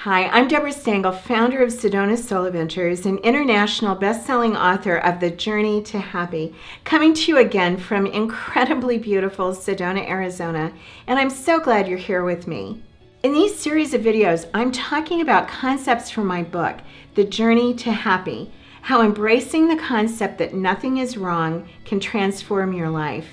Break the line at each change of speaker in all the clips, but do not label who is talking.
Hi, I'm Deborah Stengel, founder of Sedona Soul Adventures and international best-selling author of The Journey to Happy, coming to you again from incredibly beautiful Sedona, Arizona, and I'm so glad you're here with me. In these series of videos, I'm talking about concepts from my book, The Journey to Happy, how embracing the concept that nothing is wrong can transform your life.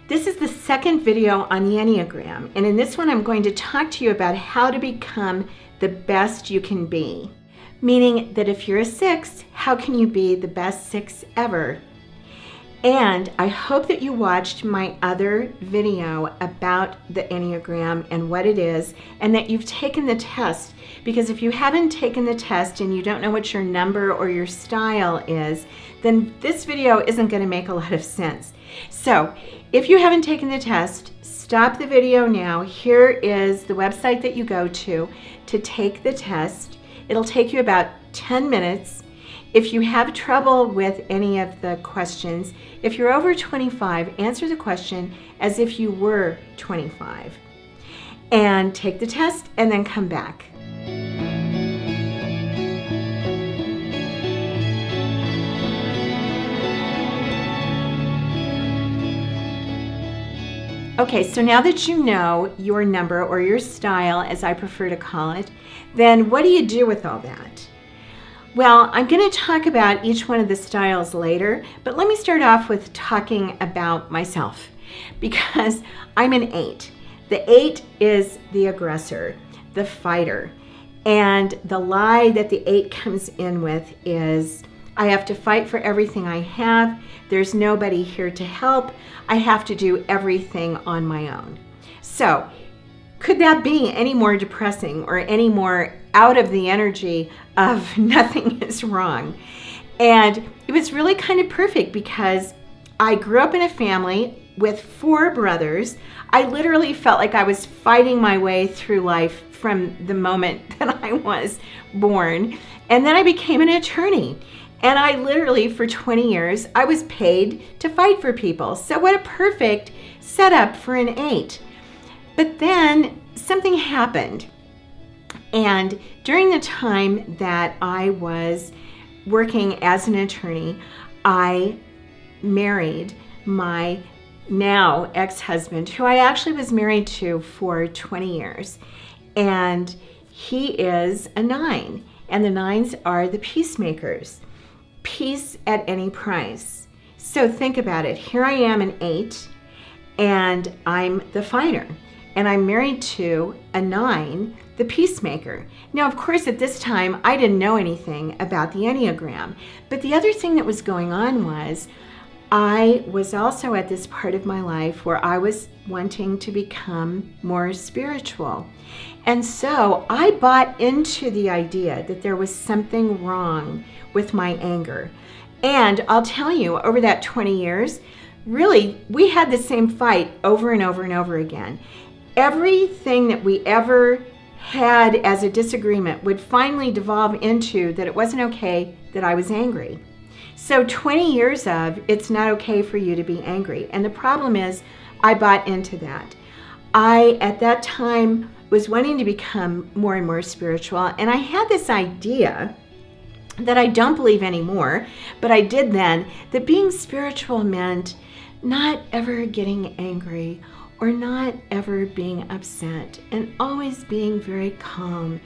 This is the second video on the Enneagram, and in this one I'm going to talk to you about how to become the best you can be. Meaning that if you're a 6, how can you be the best 6 ever? And I hope that you watched my other video about the Enneagram and what it is, and that you've taken the test. Because if you haven't taken the test and you don't know what your number or your style is, then this video isn't going to make a lot of sense. So if you haven't taken the test, stop the video now. Here is the website that you go to take the test. It'll take you about 10 minutes. If you have trouble with any of the questions, if you're over 25, answer the question as if you were 25. And take the test and then come back. Okay, so now that you know your number or your style, as I prefer to call it, then what do you do with all that? Well, I'm going to talk about each one of the styles later, but let me start off with talking about myself, because I'm an 8. The 8 is the aggressor, the fighter, and the lie that the 8 comes in with is, I have to fight for everything I have. There's nobody here to help. I have to do everything on my own. So, could that be any more depressing or any more out of the energy of nothing is wrong? And it was really kind of perfect because I grew up in a family with 4 brothers. I literally felt like I was fighting my way through life from the moment that I was born. And then I became an attorney. And I literally, for 20 years, I was paid to fight for people. So what a perfect setup for an 8. But then something happened. And during the time that I was working as an attorney, I married my now ex-husband, who I actually was married to for 20 years. And he is a 9. And the 9s are the peacemakers. Peace at any price. So think about it. Here I am, an 8, and I'm the fighter. And I'm married to a 9, the peacemaker. Now, of course, at this time, I didn't know anything about the Enneagram. But the other thing that was going on was I was also at this part of my life where I was wanting to become more spiritual. And so I bought into the idea that there was something wrong with my anger. And I'll tell you, over that 20 years, really, we had the same fight over and over and over again. Everything that we ever had as a disagreement would finally devolve into that it wasn't okay that I was angry. So 20 years of, it's not okay for you to be angry. And the problem is, I bought into that. I, at that time, was wanting to become more and more spiritual. And I had this idea that I don't believe anymore, but I did then, that being spiritual meant not ever getting angry or not ever being upset and always being very calm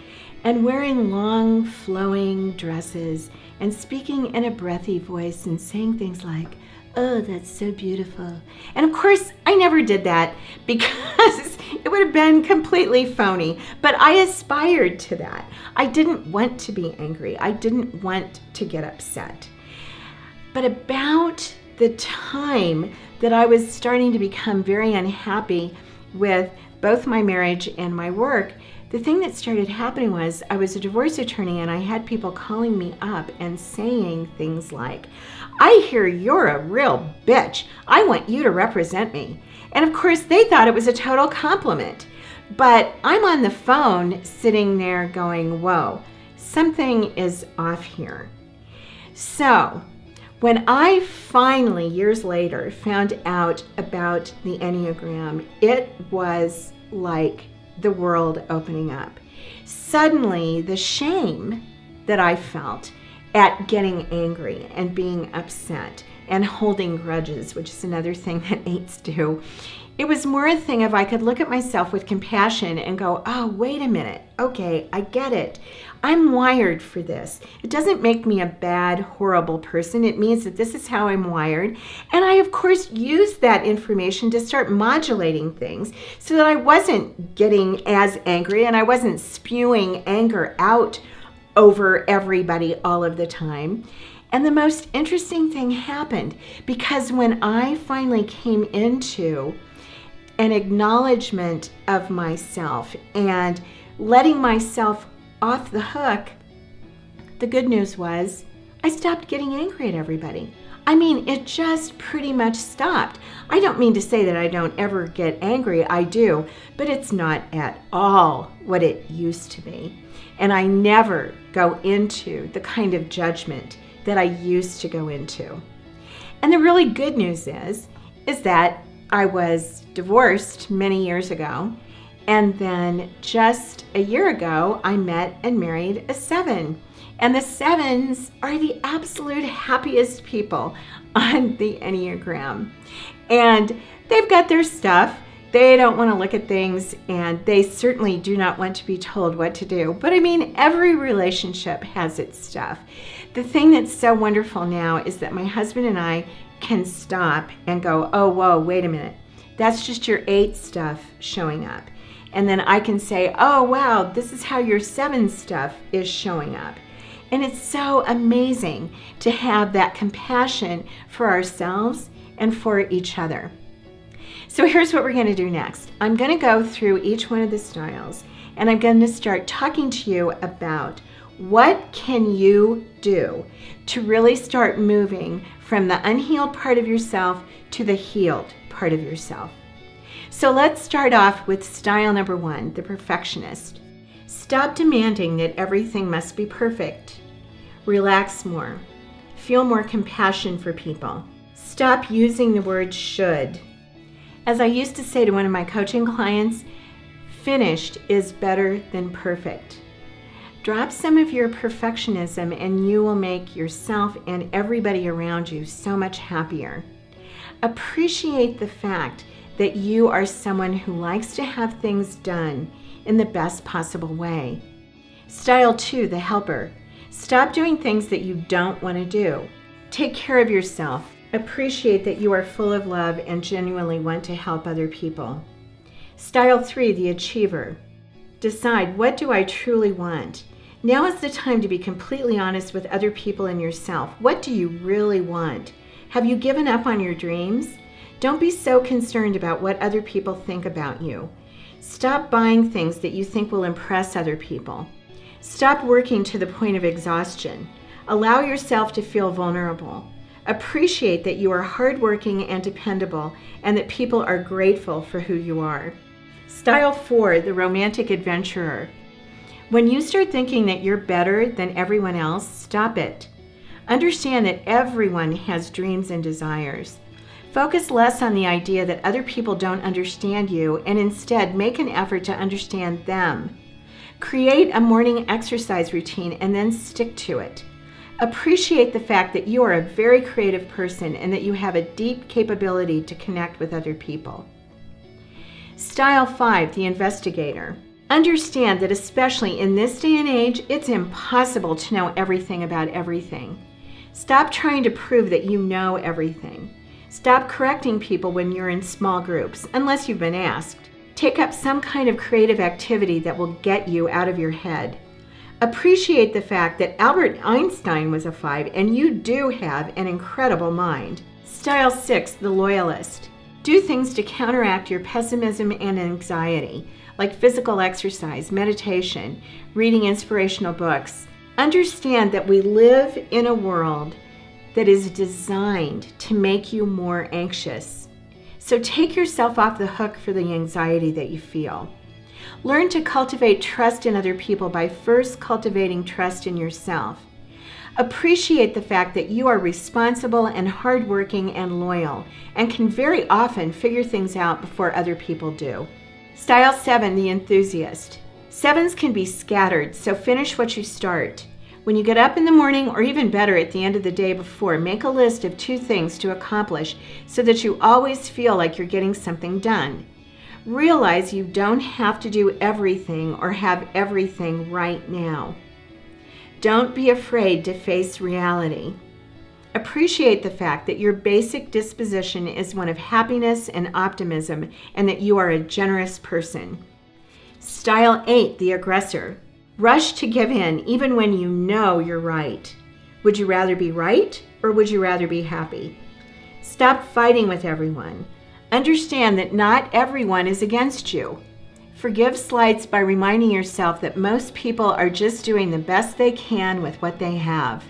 and wearing long flowing dresses and speaking in a breathy voice and saying things like, oh, that's so beautiful. And of course, I never did that because it would have been completely phony. But I aspired to that. I didn't want to be angry. I didn't want to get upset. But about the time that I was starting to become very unhappy with both my marriage and my work, the thing that started happening was I was a divorce attorney and I had people calling me up and saying things like, I hear you're a real bitch. I want you to represent me. And of course, they thought it was a total compliment. But I'm on the phone sitting there going, whoa, something is off here. So when I finally, years later, found out about the Enneagram, it was like the world opening up. Suddenly, the shame that I felt at getting angry and being upset and holding grudges, which is another thing that 8s do, it was more a thing of I could look at myself with compassion and go, oh, wait a minute. Okay, I get it. I'm wired for this. It doesn't make me a bad, horrible person. It means that this is how I'm wired. And I, of course, used that information to start modulating things so that I wasn't getting as angry and I wasn't spewing anger out over everybody all of the time. And the most interesting thing happened, because when I finally came into an acknowledgement of myself and letting myself off the hook, the good news was I stopped getting angry at everybody. I mean, it just pretty much stopped. I don't mean to say that I don't ever get angry. I do, but it's not at all what it used to be. And I never go into the kind of judgment that I used to go into. And the really good news is that I was divorced many years ago, and then just a year ago, I met and married a 7. And the 7s are the absolute happiest people on the Enneagram. And they've got their stuff. They don't want to look at things, and they certainly do not want to be told what to do. But I mean, every relationship has its stuff. The thing that's so wonderful now is that my husband and I can stop and go, oh, whoa, wait a minute. That's just your 8 stuff showing up. And then I can say, oh, wow, this is how your 7 stuff is showing up. And it's so amazing to have that compassion for ourselves and for each other. So here's what we're going to do next. I'm going to go through each one of the styles, and I'm going to start talking to you about what can you do to really start moving from the unhealed part of yourself to the healed part of yourself. So let's start off with style number 1, the perfectionist. Stop demanding that everything must be perfect. Relax more. Feel more compassion for people. Stop using the word should. As I used to say to one of my coaching clients, finished is better than perfect. Drop some of your perfectionism and you will make yourself and everybody around you so much happier. Appreciate the fact that you are someone who likes to have things done in the best possible way. Style 2, the helper. Stop doing things that you don't want to do. Take care of yourself. Appreciate that you are full of love and genuinely want to help other people. Style 3, the achiever. Decide, what do I truly want? Now is the time to be completely honest with other people and yourself. What do you really want? Have you given up on your dreams? Don't be so concerned about what other people think about you. Stop buying things that you think will impress other people. Stop working to the point of exhaustion. Allow yourself to feel vulnerable. Appreciate that you are hardworking and dependable and that people are grateful for who you are. Style 4, the romantic adventurer. When you start thinking that you're better than everyone else, stop it. Understand that everyone has dreams and desires. Focus less on the idea that other people don't understand you and instead make an effort to understand them. Create a morning exercise routine and then stick to it. Appreciate the fact that you are a very creative person and that you have a deep capability to connect with other people. Style 5, the investigator. Understand that especially in this day and age, it's impossible to know everything about everything. Stop trying to prove that you know everything. Stop correcting people when you're in small groups, unless you've been asked. Take up some kind of creative activity that will get you out of your head. Appreciate the fact that Albert Einstein was a 5 and you do have an incredible mind. Style 6, the loyalist. Do things to counteract your pessimism and anxiety, like physical exercise, meditation, reading inspirational books. Understand that we live in a world that is designed to make you more anxious. So take yourself off the hook for the anxiety that you feel. Learn to cultivate trust in other people by first cultivating trust in yourself. Appreciate the fact that you are responsible and hardworking and loyal and can very often figure things out before other people do. Style 7, the enthusiast. Sevens can be scattered, so finish what you start. When you get up in the morning, or even better at the end of the day before, make a list of 2 things to accomplish so that you always feel like you're getting something done. Realize you don't have to do everything or have everything right now. Don't be afraid to face reality. Appreciate the fact that your basic disposition is one of happiness and optimism, and that you are a generous person. Style 8, the aggressor. Rush to give in even when you know you're right. Would you rather be right, or would you rather be happy? Stop fighting with everyone. Understand that not everyone is against you. Forgive slights by reminding yourself that most people are just doing the best they can with what they have.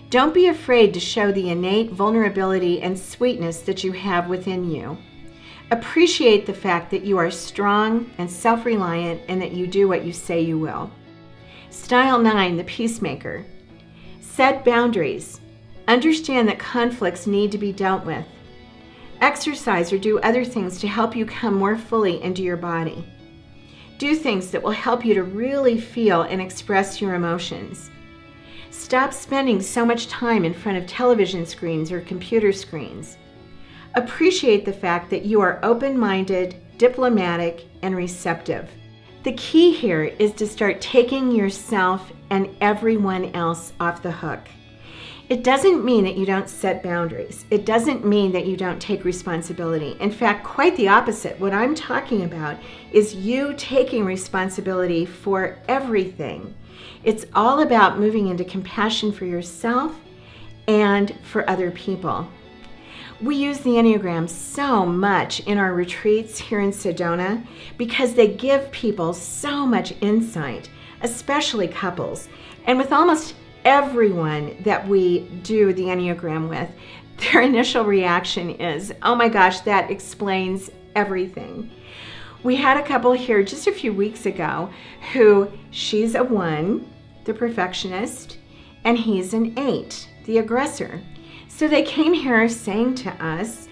Don't be afraid to show the innate vulnerability and sweetness that you have within you. Appreciate the fact that you are strong and self-reliant, and that you do what you say you will. Style 9, the peacemaker. Set boundaries. Understand that conflicts need to be dealt with. Exercise or do other things to help you come more fully into your body. Do things that will help you to really feel and express your emotions. Stop spending so much time in front of television screens or computer screens. Appreciate the fact that you are open-minded, diplomatic, and receptive. The key here is to start taking yourself and everyone else off the hook. It doesn't mean that you don't set boundaries. It doesn't mean that you don't take responsibility. In fact, quite the opposite. What I'm talking about is you taking responsibility for everything. It's all about moving into compassion for yourself and for other people. We use the Enneagram so much in our retreats here in Sedona because they give people so much insight, especially couples. And with almost everyone that we do the Enneagram with, their initial reaction is, oh my gosh, that explains everything. We had a couple here just a few weeks ago who, she's a 1, the perfectionist, and he's an 8, the aggressor. So they came here saying to us,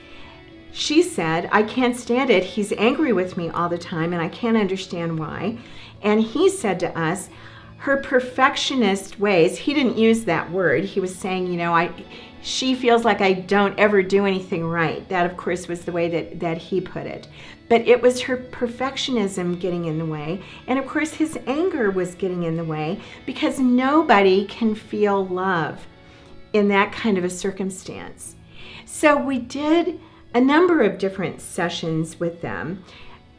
she said, I can't stand it. He's angry with me all the time and I can't understand why. And he said to us, her perfectionist ways, he didn't use that word. He was saying, she feels like I don't ever do anything right. That, of course, was the way that he put it. But it was her perfectionism getting in the way. And, of course, his anger was getting in the way because nobody can feel love in that kind of a circumstance. So we did a number of different sessions with them.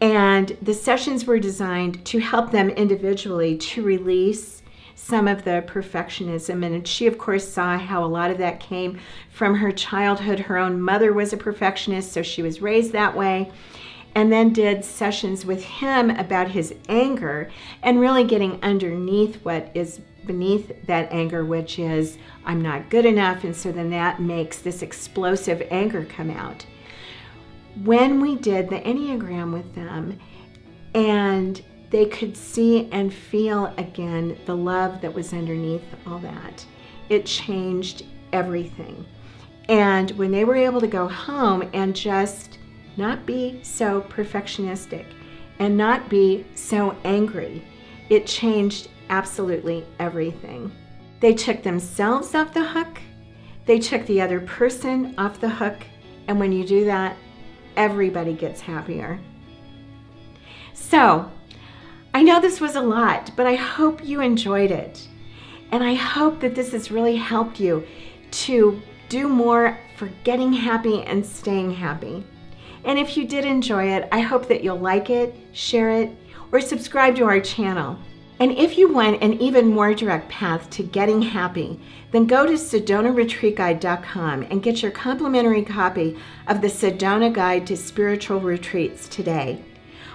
And the sessions were designed to help them individually to release some of the perfectionism. And she, of course, saw how a lot of that came from her childhood. Her own mother was a perfectionist, so she was raised that way. And then did sessions with him about his anger and really getting underneath what is beneath that anger, which is, I'm not good enough. And so then that makes this explosive anger come out. When we did the Enneagram with them, and they could see and feel again the love that was underneath all that, it changed everything. And when they were able to go home and just not be so perfectionistic and not be so angry, it changed absolutely everything. They took themselves off the hook, they took the other person off the hook, and when you do that, everybody gets happier. So, I know this was a lot, but I hope you enjoyed it. And I hope that this has really helped you to do more for getting happy and staying happy. And if you did enjoy it, I hope that you'll like it, share it, or subscribe to our channel. And if you want an even more direct path to getting happy, then go to SedonaRetreatGuide.com and get your complimentary copy of the Sedona Guide to Spiritual Retreats today.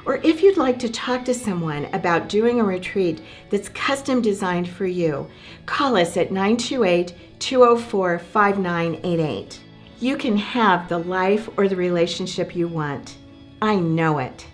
Or if you'd like to talk to someone about doing a retreat that's custom designed for you, call us at 928-204-5988. You can have the life or the relationship you want. I know it.